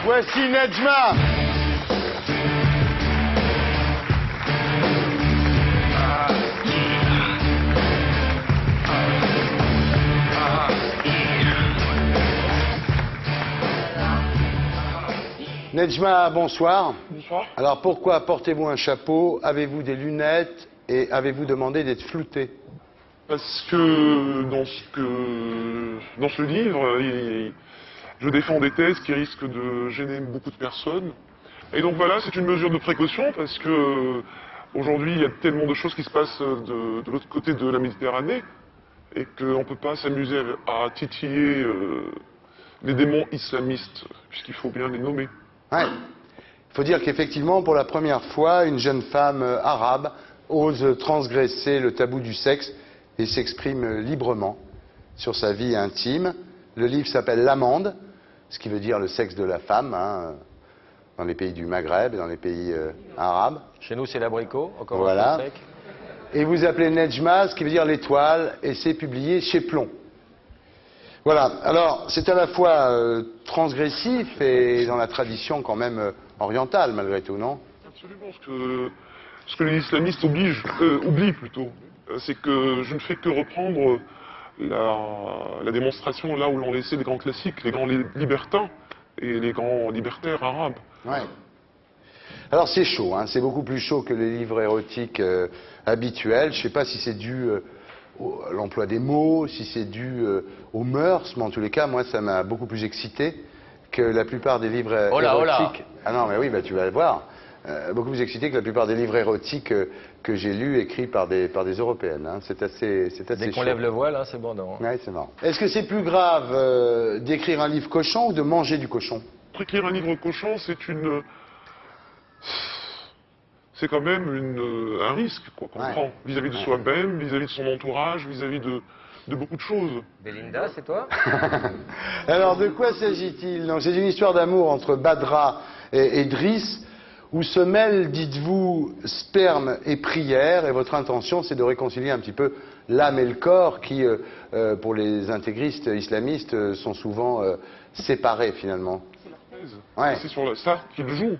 Voici Nedjma. Nedjma, bonsoir. Bonsoir. Alors pourquoi portez-vous un chapeau? Avez-vous des lunettes? Et avez-vous demandé d'être flouté? Parce que dans ce livre, je défends des thèses qui risquent de gêner beaucoup de personnes. Et donc voilà, c'est une mesure de précaution parce que aujourd'hui, il y a tellement de choses qui se passent de l'autre côté de la Méditerranée et qu'on ne peut pas s'amuser à titiller les démons islamistes, puisqu'il faut bien les nommer. Ouais. Il faut dire qu'effectivement, pour la première fois, une jeune femme arabe ose transgresser le tabou du sexe et s'exprime librement sur sa vie intime. Le livre s'appelle L'Amande, ce qui veut dire le sexe de la femme, hein, dans les pays du Maghreb et dans les pays arabes. Chez nous, c'est l'abricot, encore Voilà. un peu sec. Et vous appelez Nedjma, ce qui veut dire l'étoile, et c'est publié chez Plomb. Voilà, alors c'est à la fois transgressif et dans la tradition quand même orientale malgré tout, non? Absolument, ce que les islamistes oublient plutôt, c'est que je ne fais que reprendre la démonstration là où l'ont laissé les grands classiques, les grands libertins et les grands libertaires arabes. Ouais. Alors c'est chaud, hein, c'est beaucoup plus chaud que les livres érotiques habituels. Je ne sais pas si c'est dû à l'emploi des mots, si c'est dû aux mœurs, mais en tous les cas, moi ça m'a beaucoup plus excité que la plupart des livres érotiques. Ah non, mais oui, bah, tu vas le voir. Beaucoup plus excité que la plupart des livres érotiques que j'ai lus, écrits par des Européennes. Hein. C'est assez Dès qu'on chaud. lève le voile, hein, c'est bon, non? Ouais, c'est marrant. Est-ce que c'est plus grave d'écrire un livre cochon ou de manger du cochon? Écrire un livre cochon, c'est quand même un risque qu'on prend vis-à-vis de soi-même, vis-à-vis de son entourage, vis-à-vis de beaucoup de choses. Belinda, c'est toi? Alors, de quoi s'agit-il? C'est une histoire d'amour entre Badra et Driss, où se mêlent, dites-vous, sperme et prière, et votre intention, c'est de réconcilier un petit peu l'âme et le corps, qui, pour les intégristes islamistes, sont souvent séparés, finalement. Ouais. C'est sur ça qu'il joue.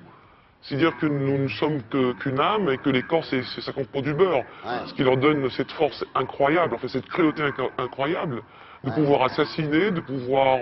C'est-à-dire que nous ne sommes qu'une âme et que les corps, ça compte pour du beurre. Ouais. Ce qui leur donne cette force incroyable, en fait, cette cruauté incroyable, de pouvoir assassiner, de pouvoir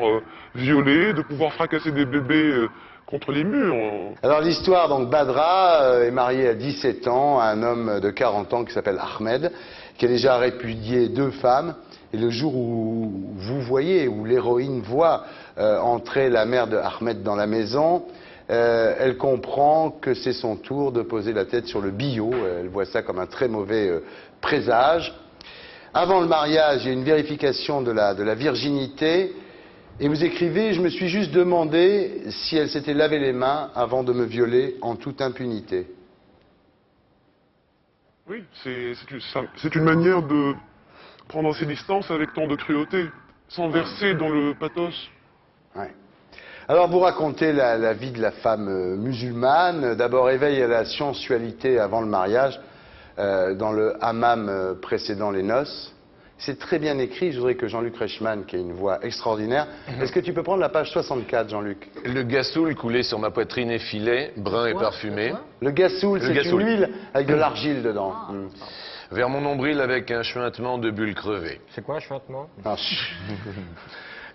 violer, de pouvoir fracasser des bébés contre les murs. Alors l'histoire, donc Badra est mariée à 17 ans à un homme de 40 ans qui s'appelle Ahmed, qui a déjà répudié 2 femmes. Et le jour où vous voyez, où l'héroïne voit entrer la mère de Ahmed dans la maison, elle comprend que c'est son tour de poser la tête sur le billot. Elle voit ça comme un très mauvais présage. Avant le mariage, il y a une vérification de la virginité. Et vous écrivez, je me suis juste demandé si elle s'était lavé les mains avant de me violer en toute impunité. Oui, c'est une manière de prendre ses distances avec tant de cruauté, sans verser dans le pathos. Ouais. Alors vous racontez la vie de la femme musulmane, d'abord éveil à la sensualité avant le mariage, dans le hammam précédant les noces. C'est très bien écrit, je voudrais que Jean-Luc Reichmann, qui a une voix extraordinaire, est-ce que tu peux prendre la page 64, Jean-Luc? Le gassoul coulait sur ma poitrine effilée, brun et parfumé. Le gassoul, c'est une gassoul. huile avec de l'argile dedans. Vers mon nombril avec un chuintement de bulles crevées. C'est quoi un chuintement? Ah,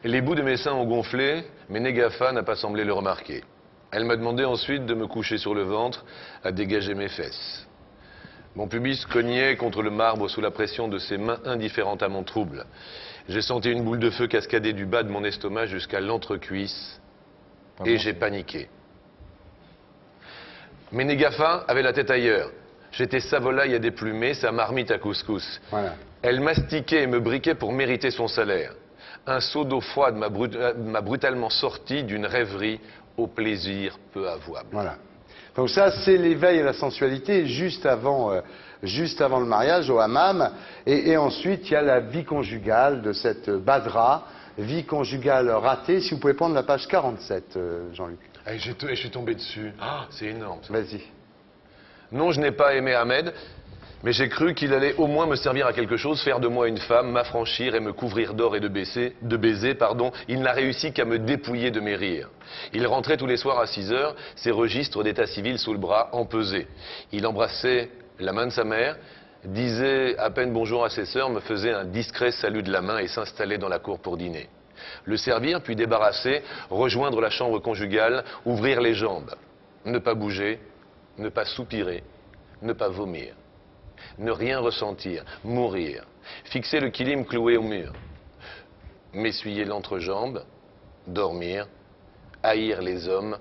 Les bouts de mes seins ont gonflé, mais Négafa n'a pas semblé le remarquer. Elle m'a demandé ensuite de me coucher sur le ventre, à dégager mes fesses. Mon pubis cognait contre le marbre sous la pression de ses mains indifférentes à mon trouble. J'ai senti une boule de feu cascader du bas de mon estomac jusqu'à l'entrecuisse, et j'ai paniqué. Mais Négafa avait la tête ailleurs. J'étais sa volaille à déplumer, sa marmite à couscous. voilà. Elle mastiquait et me briquait pour mériter son salaire. Un seau d'eau froide m'a brutalement sorti d'une rêverie au plaisir peu avouable. Voilà. Donc ça, c'est l'éveil à la sensualité juste avant le mariage au hammam. Et ensuite, il y a la vie conjugale de cette Badra, vie conjugale ratée. Si vous pouvez prendre la page 47, Jean-Luc. Et je suis tombé dessus. Ah, c'est énorme. Ça. Vas-y. Non, je n'ai pas aimé Ahmed, Mais j'ai cru qu'il allait au moins me servir à quelque chose, faire de moi une femme, m'affranchir et me couvrir d'or et de baisers. Il n'a réussi qu'à me dépouiller de mes rires. Il rentrait tous les soirs à 6 heures, ses registres d'état civil sous le bras, empesés. Il embrassait la main de sa mère, disait à peine bonjour à ses sœurs, me faisait un discret salut de la main et s'installait dans la cour pour dîner. Le servir, puis débarrasser, rejoindre la chambre conjugale, ouvrir les jambes. Ne pas bouger, ne pas soupirer, ne pas vomir. Ne rien ressentir, mourir. Fixer le kilim cloué au mur. M'essuyer l'entrejambe, dormir, haïr les hommes,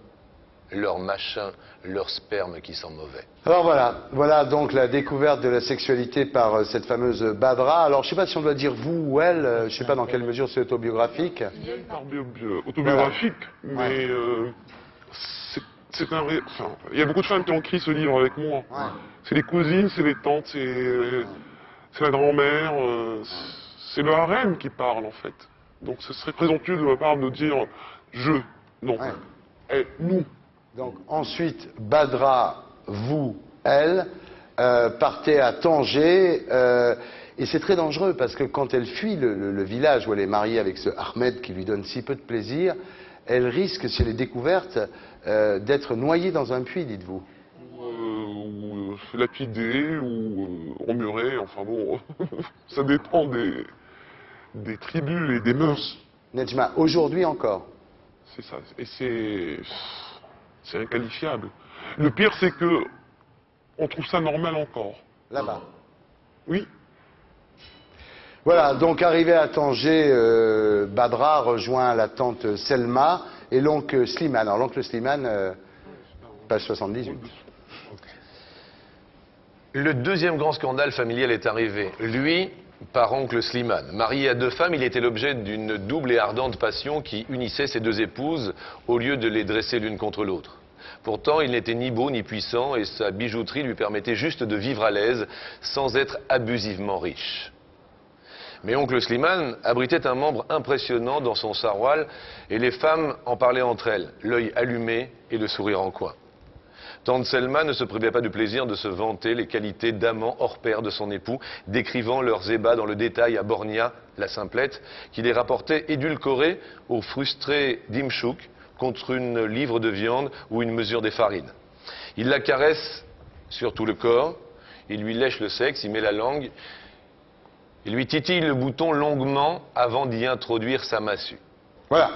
leur machin, leur sperme qui sent mauvais. Alors voilà donc la découverte de la sexualité par cette fameuse Badra. Alors je ne sais pas si on doit dire vous ou elle, je ne sais pas dans quelle mesure c'est autobiographique. Autobiographique, mais c'est un vrai... Enfin, il y a beaucoup de femmes qui ont écrit ce livre avec moi. Ouais. C'est les cousines, c'est les tantes, c'est la grand-mère, c'est le harem qui parle en fait. Donc ce serait présomptueux de ma part de dire je, non, Ouais. et nous. Donc ensuite, Badra, vous, elle, partez à Tanger, et c'est très dangereux parce que quand elle fuit le village où elle est mariée avec ce Ahmed qui lui donne si peu de plaisir, elle risque, si elle est découverte, d'être noyée dans un puits, dites-vous. Ou lapidé, ou emmuré, enfin bon, ça dépend des tribus et des mœurs. Nejma, aujourd'hui encore. C'est ça, et c'est inqualifiable. Le pire, c'est que on trouve ça normal encore. Là-bas. Oui. Voilà, donc arrivé à Tanger, Badra rejoint la tante Selma et l'oncle Slimane. Alors l'oncle Slimane, page 78. Le deuxième grand scandale familial est arrivé. Lui, par oncle Slimane. Marié à 2 femmes, il était l'objet d'une double et ardente passion qui unissait ses 2 épouses au lieu de les dresser l'une contre l'autre. Pourtant, il n'était ni beau ni puissant et sa bijouterie lui permettait juste de vivre à l'aise sans être abusivement riche. Mais oncle Slimane abritait un membre impressionnant dans son saroual et les femmes en parlaient entre elles, l'œil allumé et le sourire en coin. Tante Selma ne se privait pas du plaisir de se vanter les qualités d'amant hors pair de son époux, décrivant leurs ébats dans le détail à Bornia, la simplette, qui les rapportait édulcorés au frustré d'Imchouk contre une livre de viande ou une mesure des farines. Il la caresse sur tout le corps, il lui lèche le sexe, il met la langue, il lui titille le bouton longuement avant d'y introduire sa massue. Voilà.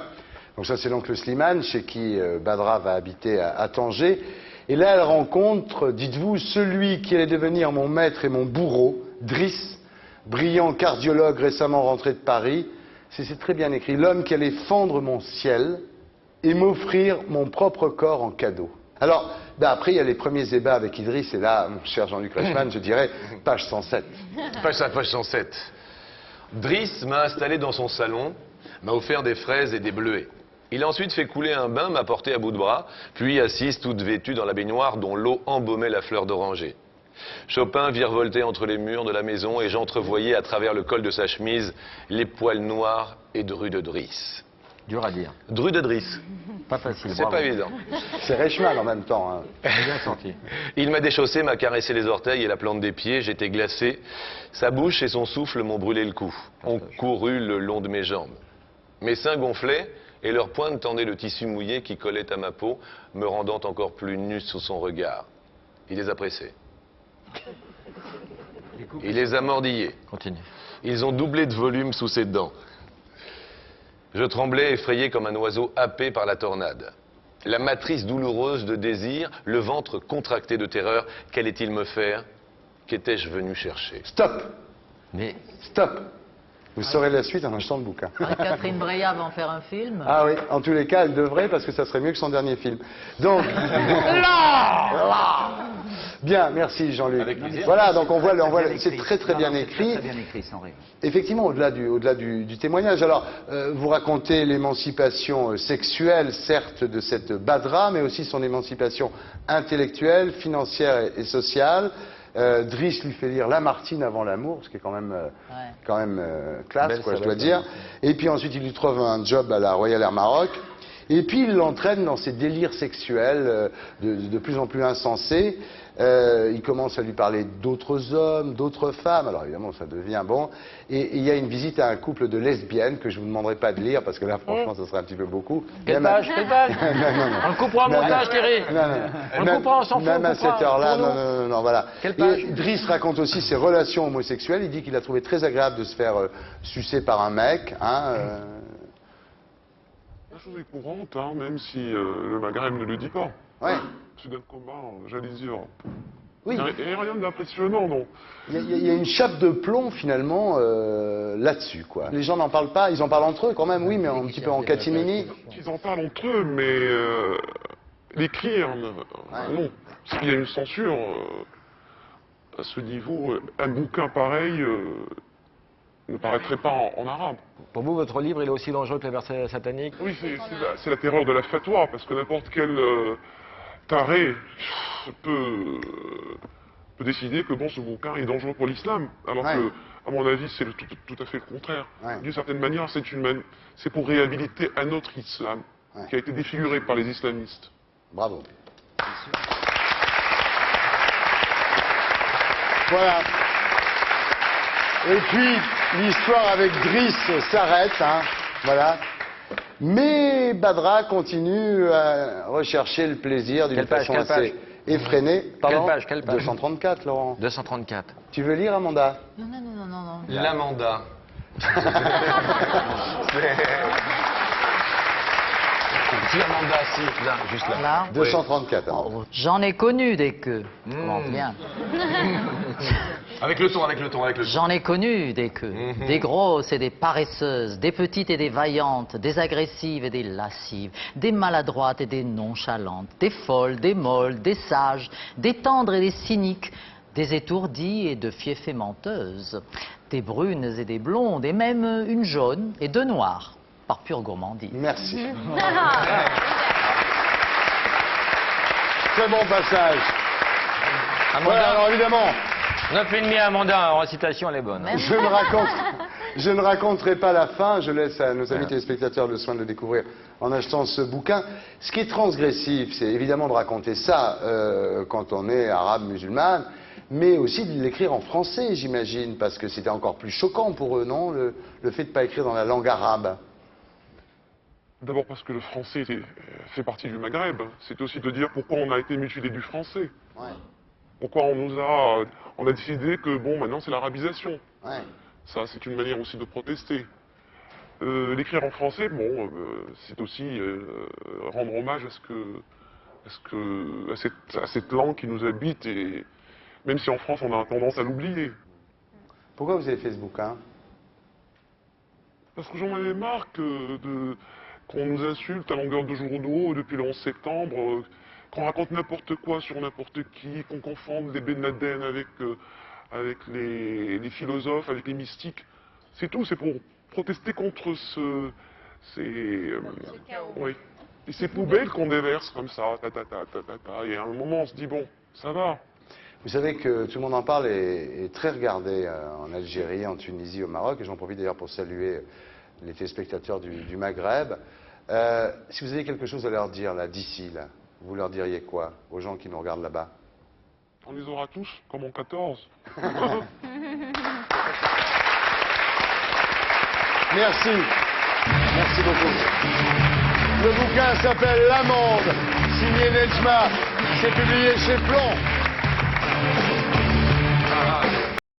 Donc ça c'est l'oncle Slimane chez qui Badra va habiter à Tanger. Et là elle rencontre, dites-vous, celui qui allait devenir mon maître et mon bourreau, Driss, brillant cardiologue récemment rentré de Paris. C'est très bien écrit. L'homme qui allait fendre mon ciel et m'offrir mon propre corps en cadeau. Alors, après, il y a les premiers ébats avec Idriss, et là, mon cher Jean-Luc Reichmann, je dirais, page 107. Page 107. Driss m'a installé dans son salon, m'a offert des fraises et des bleuets. Il a ensuite fait couler un bain, m'a porté à bout de bras, puis assise toute vêtue dans la baignoire dont l'eau embaumait la fleur d'oranger. Chopin virevoltait entre les murs de la maison et j'entrevoyais à travers le col de sa chemise les poils noirs et drus de Driss. Dur à dire. Drus de Driss. Pas facile. C'est pas évident. C'est Reichmann en même temps. Hein. Bien senti. Il m'a déchaussé, m'a caressé les orteils et la plante des pieds, j'étais glacé. Sa bouche et son souffle m'ont brûlé le cou, ont couru le long de mes jambes. Mes seins gonflaient et leurs pointes tendaient le tissu mouillé qui collait à ma peau, me rendant encore plus nu sous son regard. Il les a pressés. Il les a mordillés. Continue. Ils ont doublé de volume sous ses dents. Je tremblais effrayé comme un oiseau happé par la tornade. La matrice douloureuse de désir, le ventre contracté de terreur. Qu'allait-il me faire? Qu'étais-je venu chercher? Stop. Mais Stop. Vous saurez la suite en achetant le bouquin. Catherine Breillat va en faire un film. Ah oui, en tous les cas, elle devrait parce que ça serait mieux que son dernier film. Donc, bien, merci Jean-Luc. Voilà, donc on voit, c'est très très bien écrit. Très bien écrit, sans rêve. Effectivement, au-delà du témoignage. Alors, vous racontez l'émancipation sexuelle, certes, de cette Badra, mais aussi son émancipation intellectuelle, financière et sociale. Driss lui fait lire Lamartine avant l'amour, ce qui est quand même, classe, Belle quoi, je savate, dois dire. Et puis ensuite, il lui trouve un job à la Royal Air Maroc. Et puis il l'entraîne dans ses délires sexuels de plus en plus insensés. Il commence à lui parler d'autres hommes, d'autres femmes. Alors évidemment, ça devient bon. Et il y a une visite à un couple de lesbiennes que je vous demanderai pas de lire parce que là, franchement, ça serait un petit peu beaucoup. Quelle page? Quelle page? On le coupera au montage, Thierry. Non, non. On le coupera, on s'en fout. Même à cette heure-là, Pour nous. non, voilà. Quelle page? Et Driss raconte aussi ses relations homosexuelles. Il dit qu'il a trouvé très agréable de se faire sucer par un mec. La chose est courante, hein, même si le Maghreb ne le dit pas. Ouais. C'est d'un combat, j'allais dire. Oui. Il n'y a rien d'impressionnant, non. Il y a une chape de plomb finalement là-dessus, quoi. Les gens n'en parlent pas, ils en parlent entre eux quand même, oui, mais un petit peu en catimini. Ils en parlent entre eux, mais l'écrire, non. Parce qu'il y a une censure à ce niveau. Un bouquin pareil ne paraîtrait pas en arabe. Pour vous, votre livre, il est aussi dangereux que les versets sataniques? Oui, c'est la terreur de la fatwa, parce que n'importe quel taré peut décider que bon, ce bouquin est dangereux pour l'islam, alors Ouais. que, à mon avis, c'est tout à fait le contraire. Ouais. D'une certaine manière, c'est pour réhabiliter un autre islam Ouais. qui a été défiguré par les islamistes. Bravo. Voilà. Et puis, l'histoire avec Driss s'arrête, voilà. Mais Badra continue à rechercher le plaisir d'une Quelle page, façon quelle assez page effrénée. Pardon Quelle page 234, Laurent. 234. Tu veux lire, Amanda? Non. L'Amanda. Si Amanda, si, là, juste là. Là. 234. hein. J'en ai connu des queues. Comment bien. Avec le ton, avec le ton, avec le ton. J'en ai connu des queues. Des grosses et des paresseuses, des petites et des vaillantes, des agressives et des lascives, des maladroites et des nonchalantes, des folles, des molles, des sages, des tendres et des cyniques, des étourdies et de fieffées menteuses, des brunes et des blondes, et même une jaune et deux noires, par pure gourmandise. Merci. Très bon passage. Voilà, alors évidemment, 9,5 à Amanda en récitation, elle est bonne. je ne raconterai pas la fin, je laisse à nos amis téléspectateurs le soin de le découvrir en achetant ce bouquin. Ce qui est transgressif, c'est évidemment de raconter ça quand on est arabe, musulmane, mais aussi de l'écrire en français, j'imagine, parce que c'était encore plus choquant pour eux, non, le fait de ne pas écrire dans la langue arabe. D'abord parce que le français fait partie du Maghreb. C'est aussi de dire pourquoi on a été mutilé du français. Ouais, Pourquoi on a décidé que bon, maintenant c'est l'arabisation. ouais. Ça, c'est une manière aussi de protester. L'écrire en français, bon, c'est aussi rendre hommage à cette langue qui nous habite, et même si en France on a tendance à l'oublier. Pourquoi vous avez fait ce bouquin? Parce que j'en avais marre qu'on nous insulte à longueur de journaux depuis le 11 septembre, qu'on raconte n'importe quoi sur n'importe qui, qu'on confonde des Ben Laden avec les philosophes, avec les mystiques. C'est tout, c'est pour protester contre oui. Et ces poubelles qu'on déverse comme ça, et à un moment on se dit bon, ça va. Vous savez que tout le monde en parle est très regardé en Algérie, en Tunisie, au Maroc, et j'en profite d'ailleurs pour saluer les téléspectateurs du Maghreb. Si vous avez quelque chose à leur dire là, d'ici, là, vous leur diriez quoi aux gens qui nous regardent là-bas? On les aura tous, comme en 14. Merci. Merci beaucoup. Le bouquin s'appelle L'Amande, signé Nejma. C'est publié chez Plomb.